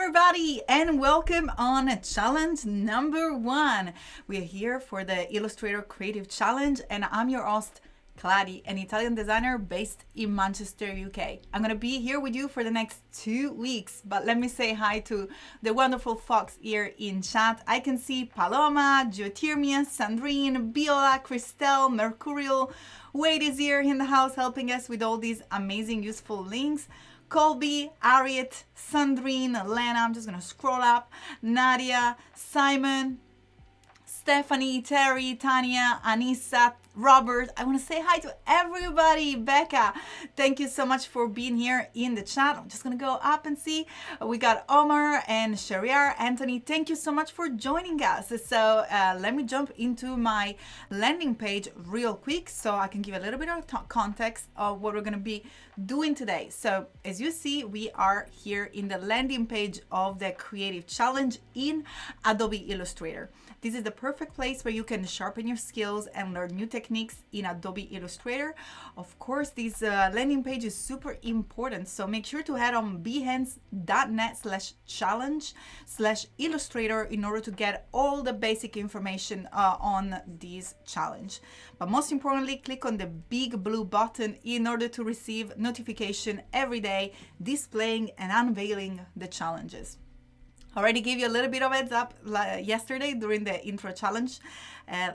everybody, and welcome on challenge number 1. We're here for the Illustrator Creative Challenge, and I'm your host, Claudia, an Italian designer based in Manchester, UK. I'm gonna be here with you for the next 2 weeks, but let me say hi to the wonderful folks here in chat. I can see Paloma, Geothermia, Sandrine, Biola, Christelle, Mercurial, Wade is here in the house helping us with all these amazing, useful links. Colby, Ariet, Sandrine, Lena, I'm just gonna scroll up, Nadia, Simon, Stephanie, Terry, Tanya, Anissa, Robert. I want to say hi to everybody. Becca, thank you so much for being here in the chat. I'm just going to go up and see. We got Omar and Shariar. Anthony, thank you so much for joining us. So let me jump into my landing page real quick so I can give a little bit of context of what we're going to be doing today. So as you see, we are here in the landing page of the Creative Challenge in Adobe Illustrator. This is the perfect place where you can sharpen your skills and learn new techniques in Adobe Illustrator. Of course, this landing page is super important, so make sure to head on behance.net/challenge/illustrator in order to get all the basic information on this challenge. But most importantly, click on the big blue button in order to receive notification every day displaying and unveiling the challenges. Already gave you a little bit of heads up yesterday during the intro challenge,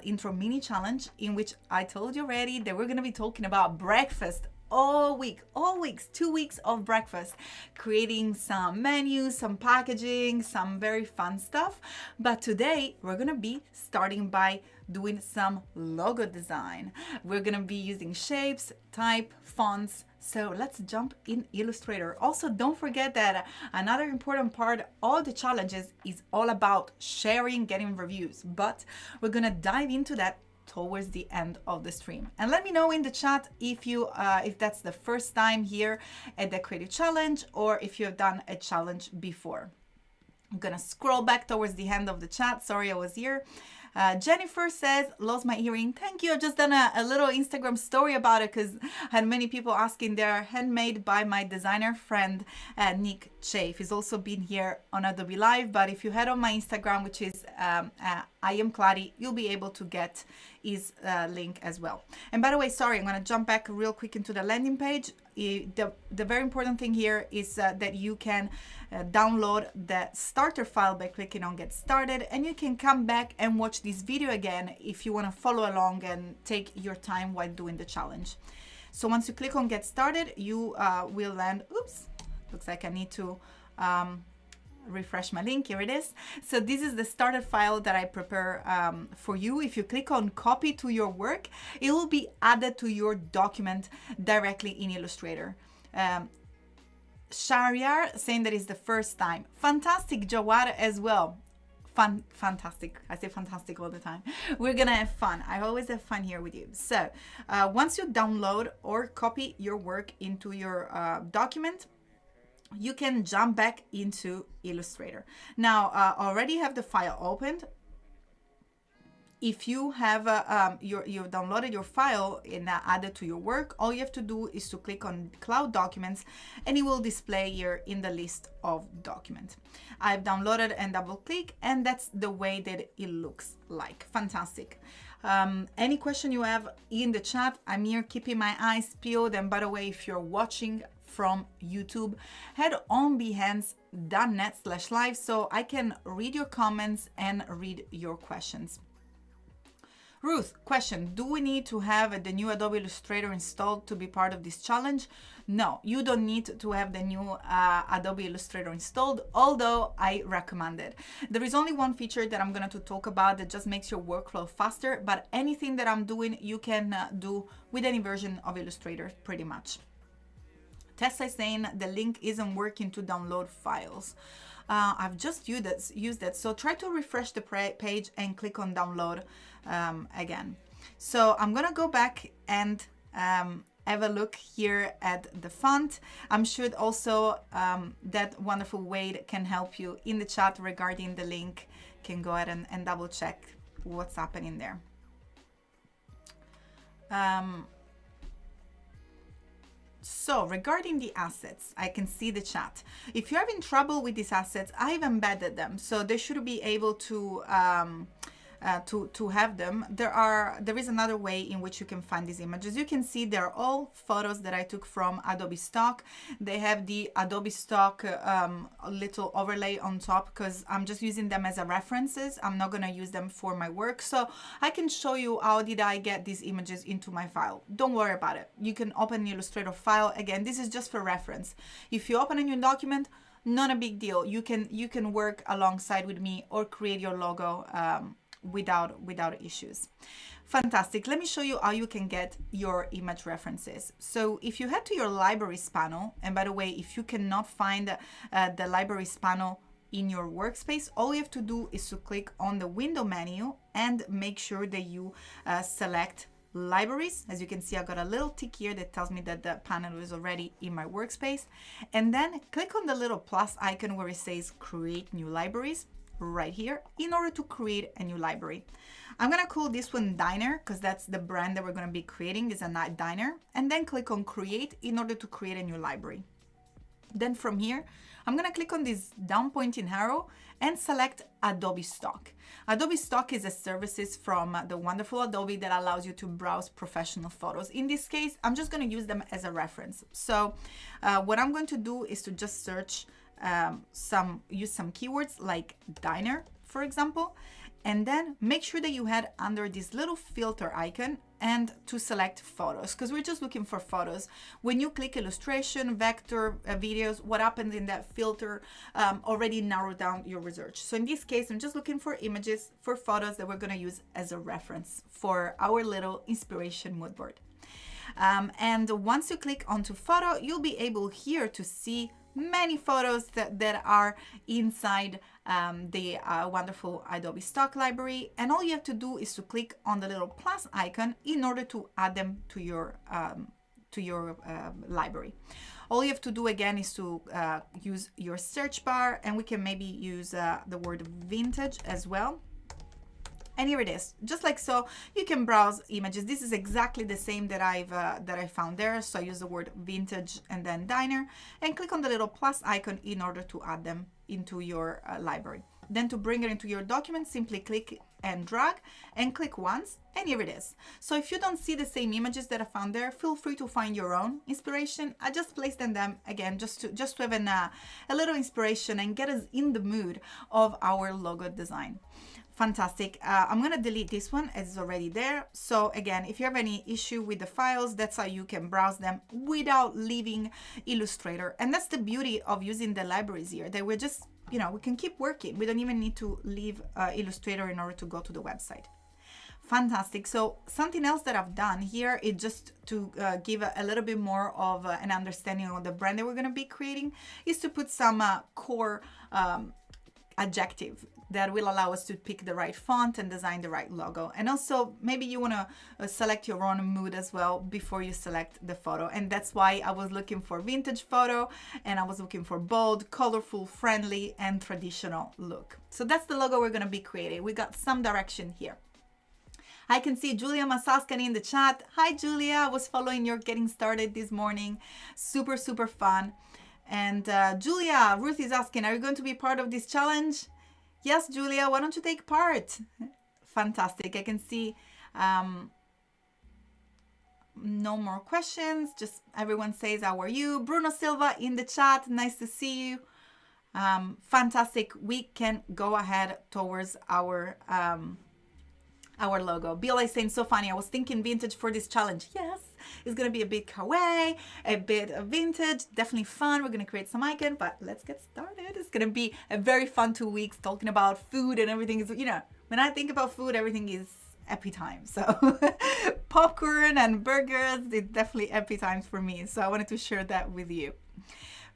intro mini challenge, in which I told you already that we're going to be talking about breakfast all weeks, 2 weeks of breakfast, creating some menus, some packaging, some very fun stuff. But today we're going to be starting by doing some logo design. We're going to be using shapes, type, fonts. So let's jump in Illustrator. Also, don't forget that another important part of the challenges is all about sharing, getting reviews, but we're gonna dive into that towards the end of the stream. And let me know in the chat if that's the first time here at the Creative Challenge or if you've done a challenge before. I'm gonna scroll back towards the end of the chat. Sorry, I was here. Jennifer says, lost my earring. Thank you. I've just done a little Instagram story about it because I had many people asking. They're handmade by my designer friend, Nick Chafe. He's also been here on Adobe Live, but if you head on my Instagram, which is I am Claudia, you'll be able to get his link as well. And by the way, sorry, I'm going to jump back real quick into the landing page. The very important thing here is that you can download the starter file by clicking on Get Started, and you can come back and watch this video again if you want to follow along and take your time while doing the challenge. So once you click on Get Started, you will land, oops, looks like I need to refresh my link. Here it is. So this is the starter file that I prepare for you. If you click on copy to your work, it will be added to your document directly in Illustrator. Shariar saying that it's the first time. Fantastic. Jawad as well. Fantastic. I say fantastic all the time. We're gonna have fun. I always have fun here with you. So once you download or copy your work into your document, you can jump back into Illustrator. Now, already have the file opened. If you have you've downloaded your file and added to your work, all you have to do is to click on Cloud Documents, and it will display here in the list of documents. I've downloaded and double click, and that's the way that it looks like. Fantastic. Any question you have in the chat, I'm here keeping my eyes peeled. And by the way, if you're watching from YouTube, head on behance.net/live so I can read your comments and read your questions. Ruth, question, do we need to have the new Adobe Illustrator installed to be part of this challenge? No, you don't need to have the new Adobe Illustrator installed, although I recommend it. There is only one feature that I'm going to talk about that just makes your workflow faster, but anything that I'm doing, you can do with any version of Illustrator pretty much. Tessa is saying the link isn't working to download files. I've just used it, so try to refresh the page and click on download again. So I'm gonna go back and have a look here at the font. I'm sure also that wonderful Wade can help you in the chat regarding the link. Can go ahead and double check what's happening there. So regarding the assets, I can see the chat. If you're having trouble with these assets, I've embedded them, so they should be able to have them. There is another way in which you can find these images. You can see they're all photos that I took from Adobe Stock. They have the Adobe Stock little overlay on top because I'm just using them as a references. I'm not going to use them for my work, so I can show you how did I get these images into my file. Don't worry about it. You can open the Illustrator file. Again, this is just for reference. If you open a new document, not a big deal. You can work alongside with me or create your logo without issues. Fantastic. Let me show you how you can get your image references. So if you head to your libraries panel, and by the way, if you cannot find the libraries panel in your workspace, all you have to do is to click on the window menu and make sure that you select libraries. As you can see, I got a little tick here that tells me that the panel is already in my workspace, and then click on the little plus icon where it says create new libraries right here in order to create a new library. I'm going to call this one Diner because that's the brand that we're going to be creating, is a night diner, and then click on create in order to create a new library. Then from here, I'm going to click on this down pointing arrow and select Adobe Stock. Adobe Stock is a services from the wonderful Adobe that allows you to browse professional photos. In this case, I'm just going to use them as a reference. So what I'm going to do is to just search use some keywords like diner, for example, and then make sure that you head under this little filter icon and to select photos, because we're just looking for photos. When you click illustration, vector, videos, what happens in that filter already narrowed down your research. So in this case, I'm just looking for images, for photos that we're going to use as a reference for our little inspiration mood board. And once you click onto photo, you'll be able here to see many photos that are inside the wonderful Adobe Stock library, and all you have to do is to click on the little plus icon in order to add them to your library. All you have to do again is to use your search bar, and we can maybe use the word vintage as well. And here it is, just like so. You can browse images. This is exactly the same that I found there. So I use the word vintage and then diner, and click on the little plus icon in order to add them into your library. Then to bring it into your document, simply click and drag and click once, and here it is. So if you don't see the same images that I found there, feel free to find your own inspiration. I just placed them again just to have a little inspiration and get us in the mood of our logo design. Fantastic. I'm going to delete this one as it's already there. So again, if you have any issue with the files, that's how you can browse them without leaving Illustrator. And that's the beauty of using the libraries here, that we're just, we can keep working. We don't even need to leave Illustrator in order to go to the website. Fantastic. So something else that I've done here is just to give a little bit more of an understanding of the brand that we're going to be creating, is to put some core adjective that will allow us to pick the right font and design the right logo. And also maybe you want to select your own mood as well before you select the photo. And that's why I was looking for vintage photo, and I was looking for bold, colorful, friendly, and traditional look. So that's the logo we're going to be creating. We got some direction here. I can see Julia Masascani in the chat. Hi, Julia. I was following your getting started this morning. Super, super fun. And Julia, Ruth is asking, are you going to be part of this challenge? Yes, Julia, why don't you take part? Fantastic. I can see no more questions. Just everyone says, how are you? Bruno Silva in the chat. Nice to see you. Fantastic. We can go ahead towards our logo. Bill is saying, so funny. I was thinking vintage for this challenge. Yes, it's going to be a bit kawaii, a bit of vintage, definitely fun. We're going to create some icon, but let's get started. It's going to be a very fun 2 weeks talking about food, and everything is, when I think about food, everything is happy time. So popcorn and burgers, it's definitely happy times for me. So I wanted to share that with you.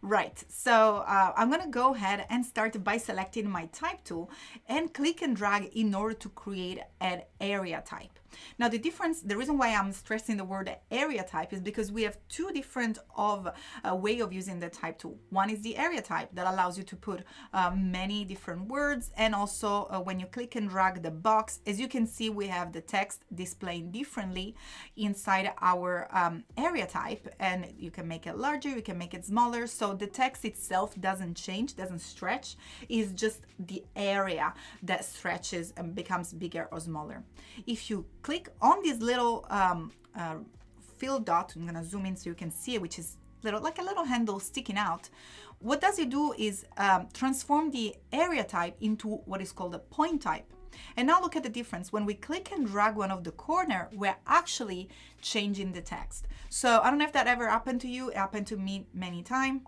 Right, so I'm going to go ahead and start by selecting my type tool and click and drag in order to create an area type. Now the difference, the reason why I'm stressing the word area type is because we have two different way of using the type tool. One is the area type that allows you to put many different words, and also when you click and drag the box, as you can see, we have the text displaying differently inside our area type, and you can make it larger, you can make it smaller. So the text itself doesn't change, doesn't stretch, it's just the area that stretches and becomes bigger or smaller. If you click on this little fill dot, I'm gonna zoom in so you can see it, which is like a little handle sticking out. What does it do is transform the area type into what is called a point type. And now look at the difference. When we click and drag one of the corner, we're actually changing the text. So I don't know if that ever happened to you. It happened to me many times.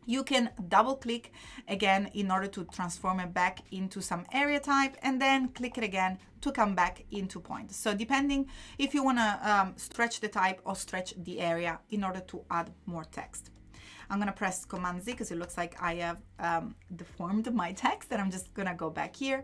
You can double click again in order to transform it back into some area type, and then click it again to come back into point. So depending if you want to stretch the type or stretch the area in order to add more text. I'm going to press Command Z because it looks like I have deformed my text, and I'm just going to go back here.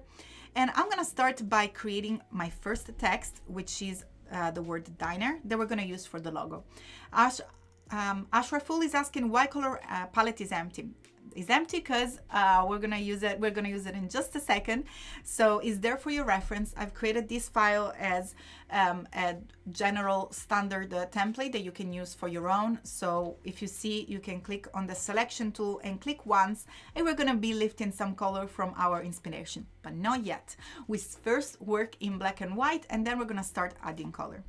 And I'm going to start by creating my first text, which is the word diner that we're going to use for the logo. Ashraful is asking why color palette is empty. It's empty because we're gonna use it. We're gonna use it in just a second. So it's there for your reference. I've created this file as a general standard template that you can use for your own. So if you see, you can click on the selection tool and click once, and we're gonna be lifting some color from our inspiration, but not yet. We first work in black and white, and then we're gonna start adding color.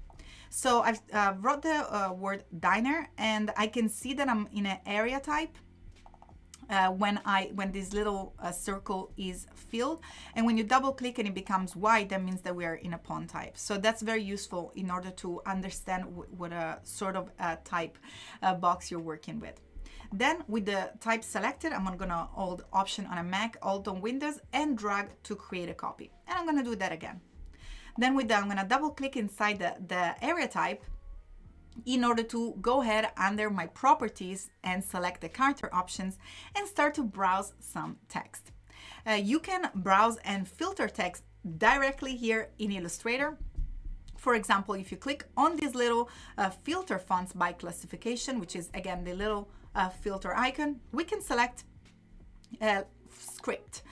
So I've wrote the word diner, and I can see that I'm in an area type when this little circle is filled. And when you double click and it becomes white, that means that we are in a font type. So that's very useful in order to understand what a sort of type box you're working with. Then with the type selected, I'm gonna hold Option on a Mac, Alt on Windows, and drag to create a copy. And I'm gonna do that again. Then with that, I'm gonna double click inside the area type in order to go ahead under my properties and select the character options and start to browse some text. You can browse and filter text directly here in Illustrator. For example, if you click on this little filter fonts by classification, which is again the little filter icon, we can select script.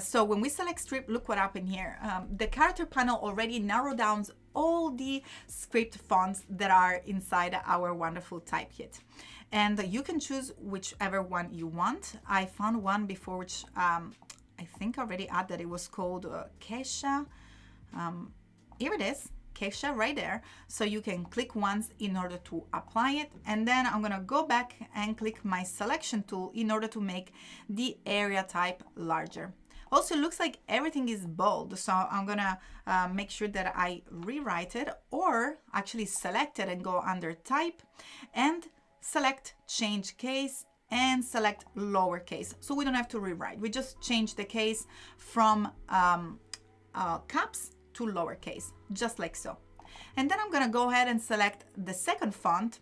So when we select script, look what happened here. The character panel already narrowed down all the script fonts that are inside our wonderful type kit. And you can choose whichever one you want. I found one before which I think I already added. It was called Kesha. Here it is. Kesha right there. So you can click once in order to apply it, and then I'm gonna go back and click my selection tool in order to make the area type larger. Also, it looks like everything is bold, so I'm gonna make sure that I rewrite it, or actually select it and go under type and select change case and select lowercase, so we don't have to rewrite. We just change the case from caps to lowercase, just like so. And then I'm gonna go ahead and select the second font.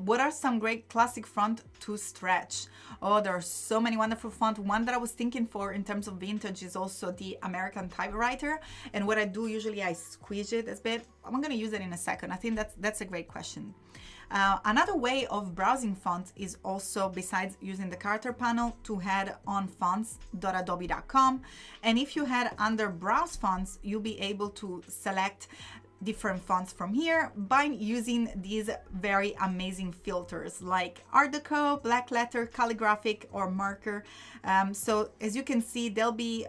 What are some great classic font to stretch? Oh, there are so many wonderful fonts. One that I was thinking for in terms of vintage is also the American Typewriter. And what I do usually, I squeeze it a bit. I'm gonna use it in a second. I think that's a great question. Another way of browsing fonts is also, besides using the character panel, to head on fonts.adobe.com. And if you head under browse fonts, you'll be able to select different fonts from here by using these very amazing filters like Art Deco, black letter, calligraphic, or marker. So as you can see, they'll be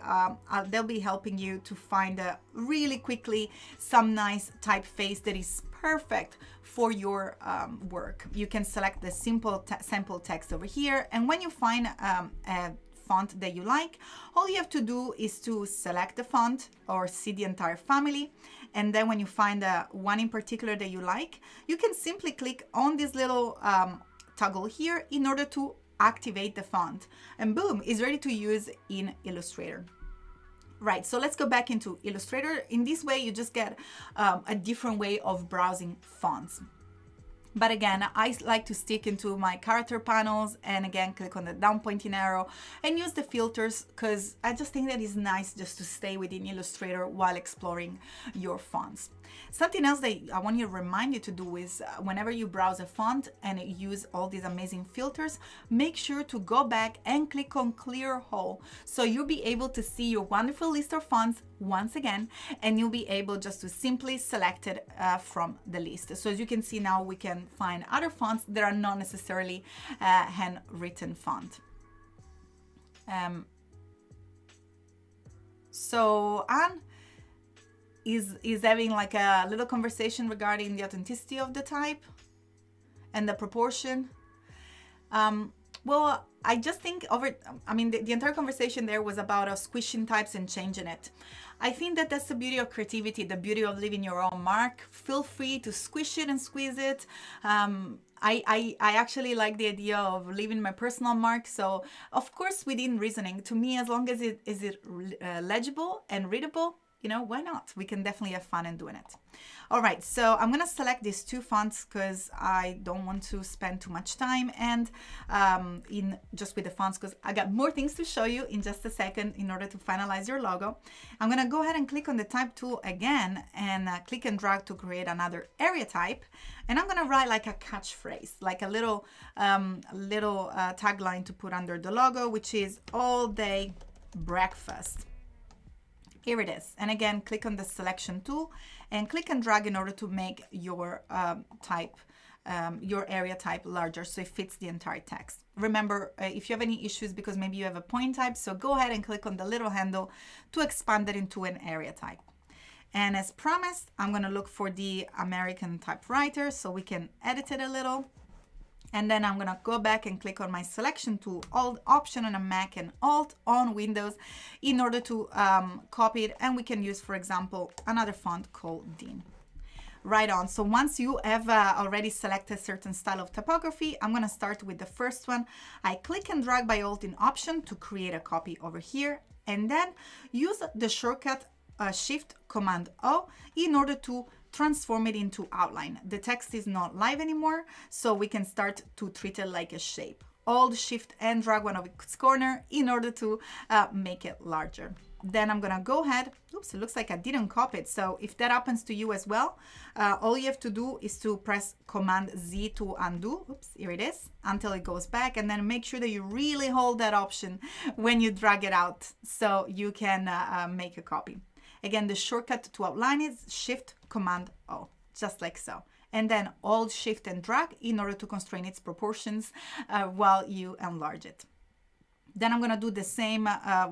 helping you to find really quickly some nice typeface that is perfect for your work. You can select the simple sample text over here, and when you find a font that you like, all you have to do is to select the font or see the entire family. And then when you find one in particular that you like, you can simply click on this little toggle here in order to activate the font, and boom, it's ready to use in Illustrator. Right, so let's go back into Illustrator. In this way, you just get a different way of browsing fonts. But again, I like to stick into my character panels and again, click on the down pointing arrow and use the filters because I just think that it's nice just to stay within Illustrator while exploring your fonts. Something else that I want you to remind you to do is whenever you browse a font and use all these amazing filters, make sure to go back and click on clear whole. So you'll be able to see your wonderful list of fonts once again, and you'll be able just to simply select it from the list. So as you can see now, we can find other fonts that are not necessarily handwritten font. So Anne is having like a little conversation regarding the authenticity of the type and the proportion. Well, I just think the entire conversation there was about squishing types and changing it. I think that that's the beauty of creativity, the beauty of leaving your own mark. Feel free to squish it and squeeze it. I actually like the idea of leaving my personal mark. So of course, within reasoning, to me, as long as it is legible and readable, you know, why not? We can definitely have fun in doing it. All right, so I'm gonna select these two fonts because I don't want to spend too much time and in just with the fonts, because I got more things to show you in just a second in order to finalize your logo. I'm gonna go ahead and click on the type tool again and click and drag to create another area type. And I'm gonna write like a catchphrase, like a little tagline to put under the logo, which is all day breakfast. Here it is. And again, click on the selection tool and click and drag in order to make your your area type larger so it fits the entire text. Remember, if you have any issues because maybe you have a point type, so go ahead and click on the little handle to expand it into an area type. And as promised, I'm going to look for the American typewriter so we can edit it a little. And then I'm gonna go back and click on my selection tool, Alt Option on a Mac and Alt on Windows in order to copy it. And we can use, for example, another font called Dean. Right on. So once you have already selected a certain style of typography, I'm gonna start with the first one. I click and drag by Alt in Option to create a copy over here, and then use the shortcut Shift Command O in order to transform it into outline. The text is not live anymore, so we can start to treat it like a shape. Alt Shift and drag one of its corner in order to make it larger. Then I'm gonna go ahead, oops, it looks like I didn't copy it. So if that happens to you as well, all you have to do is to press Command Z to undo, oops, here it is, until it goes back, and then make sure that you really hold that option when you drag it out so you can make a copy. Again, the shortcut to outline is Shift Command O, just like so. And then Alt Shift and drag in order to constrain its proportions while you enlarge it. Then I'm gonna do the same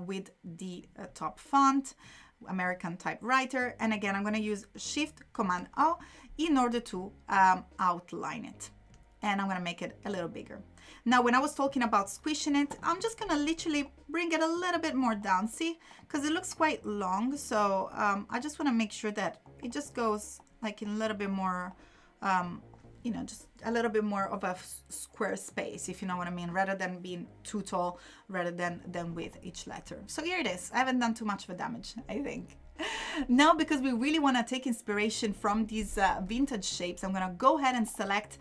with the top font, American typewriter. And again, I'm gonna use Shift Command O in order to outline it. And I'm gonna make it a little bigger. Now, when I was talking about squishing it, I'm just gonna literally bring it a little bit more down, see? Because it looks quite long, so I just wanna make sure that it just goes like in a little bit more, you know, just a little bit more of a square space, if you know what I mean, rather than being too tall, rather than with each letter. So here it is. I haven't done too much of a damage, I think. Now, because we really want to take inspiration from these vintage shapes, I'm going to go ahead and select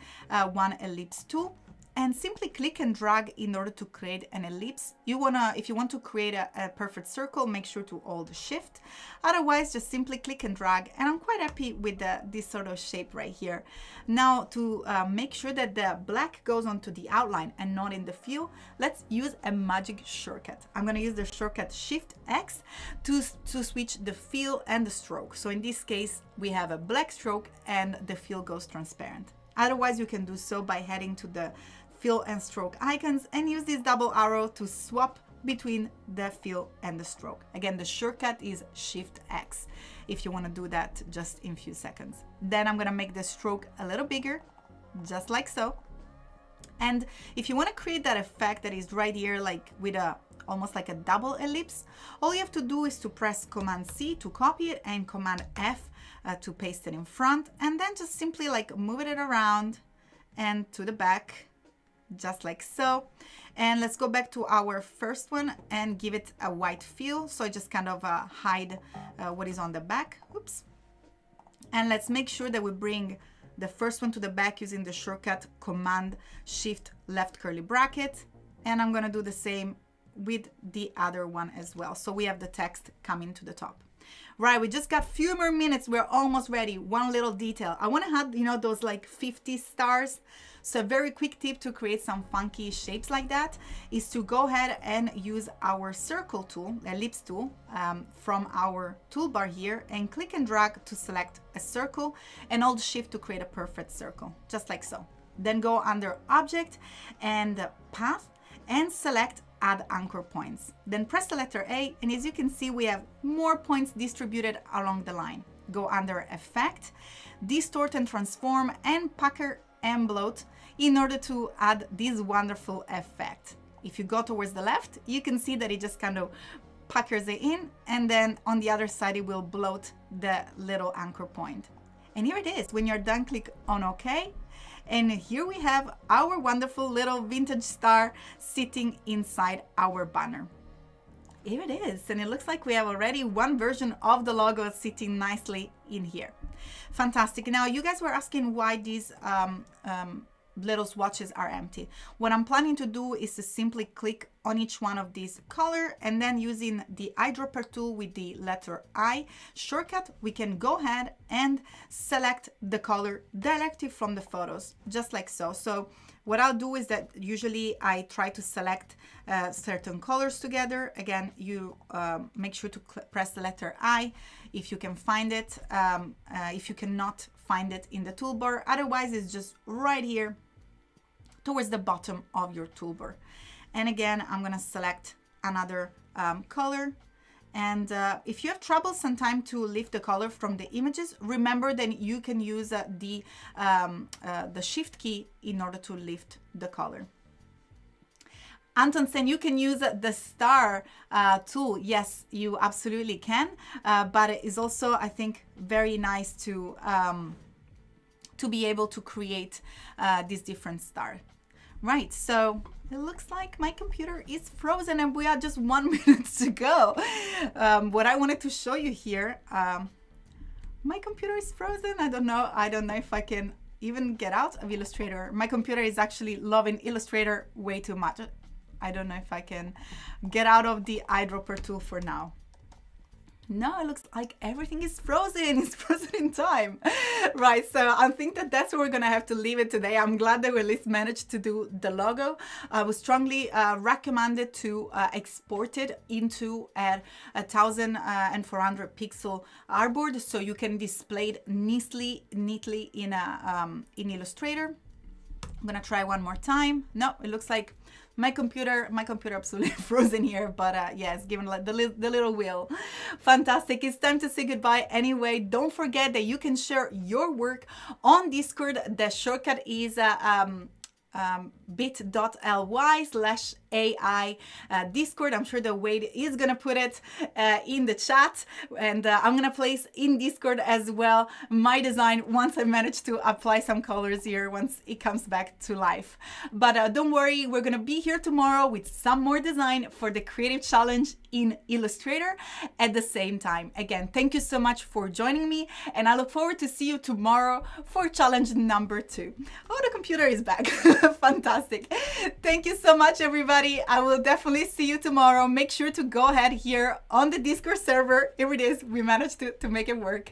one ellipse tool and simply click and drag in order to create an ellipse. If you want to create a perfect circle, make sure to hold Shift. Otherwise, just simply click and drag. And I'm quite happy with this sort of shape right here. Now, to make sure that the black goes onto the outline and not in the fill, let's use a magic shortcut. I'm going to use the shortcut Shift X to switch the fill and the stroke. So in this case, we have a black stroke and the fill goes transparent. Otherwise, you can do so by heading to the fill and stroke icons and use this double arrow to swap between the fill and the stroke. Again, the shortcut is Shift X if you want to do that just in a few seconds. Then I'm going to make the stroke a little bigger, just like so. And if you want to create that effect that is right here, like with almost like a double ellipse, all you have to do is to press Command C to copy it and Command F to paste it in front, and then just simply like move it around and to the back, just like so. And let's go back to our first one and give it a white fill. So I just kind of hide what is on the back. Oops. And let's make sure that we bring the first one to the back using the shortcut Command Shift left curly bracket. And I'm gonna do the same with the other one as well. So we have the text coming to the top. Right, we just got a few more minutes. We're almost ready. One little detail. I want to have, you know, those like 50 stars. So a very quick tip to create some funky shapes like that is to go ahead and use our circle tool, ellipse tool, from our toolbar here, and click and drag to select a circle and hold Shift to create a perfect circle, just like so. Then go under Object and Path and select Add Anchor Points. Then press the letter A, and as you can see, we have more points distributed along the line. Go under Effect, Distort and Transform, and Pucker and Bloat in order to add this wonderful effect. If you go towards the left, you can see that it just kind of puckers it in, and then on the other side, it will bloat the little anchor point. And here it is. When you're done, click on OK. And here we have our wonderful little vintage star sitting inside our banner. Here it is, and it looks like we have already one version of the logo sitting nicely in here. Fantastic. Now, you guys were asking why these little swatches are empty. What I'm planning to do is to simply click on each one of these color, and then using the eyedropper tool with the letter I shortcut, we can go ahead and select the color directly from the photos, just like so. So what I'll do is that usually I try to select certain colors together. Again, you make sure to press the letter I if you can find it, if you cannot find it in the toolbar. Otherwise, it's just right here towards the bottom of your toolbar. And again, I'm gonna select another color. And if you have trouble sometimes to lift the color from the images, remember that you can use the Shift key in order to lift the color. Anton saying you can use the star tool. Yes, you absolutely can. But it is also, I think, very nice to be able to create these different stars. Right, so it looks like my computer is frozen and we are just 1 minute to go. What I wanted to show you here, my computer is frozen. I don't know if I can even get out of Illustrator. My computer is actually loving Illustrator way too much. I don't know if I can get out of the eyedropper tool for now. No, it looks like everything is frozen. It's frozen in time. Right, so I think that that's where we're gonna have to leave it today. I'm glad that we at least managed to do the logo. I would strongly recommend it to export it into a 1400 pixel artboard so you can display it neatly in Illustrator. I'm gonna try one more time. No, it looks like my computer absolutely frozen here, but yes, given like the little wheel. Fantastic. It's time to say goodbye anyway. Don't forget that you can share your work on Discord. The shortcut is bit.ly/AI Discord. I'm sure that Wade is gonna put it in the chat, and I'm gonna place in Discord as well my design once I manage to apply some colors here once it comes back to life. But don't worry, we're gonna be here tomorrow with some more design for the creative challenge in Illustrator at the same time. Again, thank you so much for joining me, and I look forward to see you tomorrow for challenge number 2. Oh, the computer is back. Fantastic. Thank you so much, everybody. I will definitely see you tomorrow. Make sure to go ahead here on the Discord server. Here it is. We managed to make it work.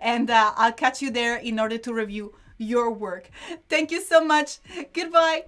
And I'll catch you there in order to review your work. Thank you so much. Goodbye.